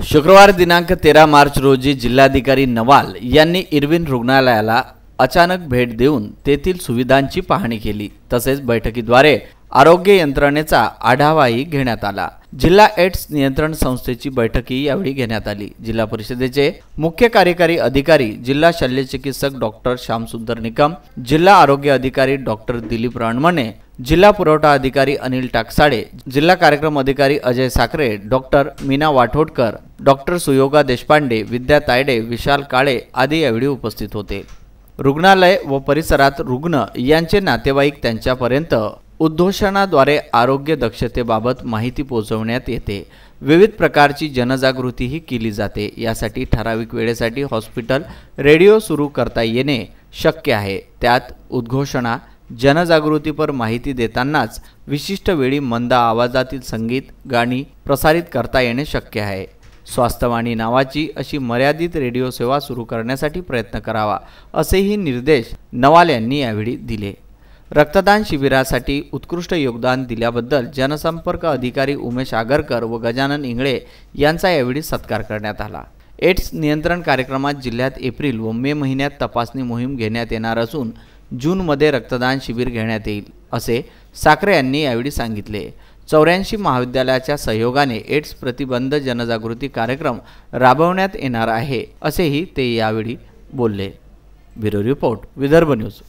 शुक्रवार दिनांक 13 मार्च रोजी जिल्हाधिकारी नवाल यांनी इरविन रुग्णालयाला अचानक भेट देऊन तेथील सुविधांची पाहणी केली। तसेच बैठकीद्वारे आरोग्य यंत्रणेचा आढावाही घेण्यात आला। जिल्हा एड्स नियंत्रण संस्थेची बैठकही यावेळी घेण्यात आली। जिल्हा परिषदेचे मुख्य कार्यकारी अधिकारी जिल्हा शल्यचिकित्सक डॉक्टर श्यामसुंदर निकम, जिल्हा आरोग्य अधिकारी डॉक्टर दिलीप रणमणे, जिल्हा पुरवठा अधिकारी अनिल टाकसाळे, जिल्हा कार्यक्रम अधिकारी अजय साखरे, डॉक्टर मीना वाठोडकर, डॉक्टर सुयोगा देशपांडे, विद्या तायडे, विशाल काळे आदी यावेळी उपस्थित होते। रुग्णालय व परिसरात रुग्ण यांचे नातेवाईक त्यांच्यापर्यंत उद्घोषणाद्वारे आरोग्य दक्षतेबाबत माहिती पोहोचवण्यात येते। विविध प्रकारची जनजागृतीही केली जाते। यासाठी ठराविक वेळेसाठी हॉस्पिटल रेडिओ सुरू करता येणे शक्य आहे। त्यात उद्घोषणा जनजागृतीपर माहिती देतानाच विशिष्ट वेळी मंद आवाजातील संगीत गाणी प्रसारित करता येणे शक्य आहे। स्वास्थ्यवाणी नावाची अशी मर्यादित रेडिओ सेवा सुरू करण्यासाठी प्रयत्न करावा, असेही निर्देश नवाल यांनी यावेळी दिले। रक्तदान शिबिरासाठी उत्कृष्ट योगदान दिल्याबद्दल जनसंपर्क अधिकारी उमेश आगरकर व गजानन इंगळे यांचा यावेळी सत्कार करण्यात आला। एड्स नियंत्रण कार्यक्रमात जिल्ह्यात एप्रिल व मे महिन्यात तपासणी मोहीम घेण्यात येणार असून जूनमध्ये रक्तदान शिबिर घेण्यात येईल, असे साखरे यांनी यावेळी सांगितले। 84 महाविद्यालयाच्या सहयोगाने एड्स प्रतिबंध जनजागृती कार्यक्रम राबवण्यात येणार आहे, असेही ते यावेळी बोलले। Bureau report, Vidarbha news.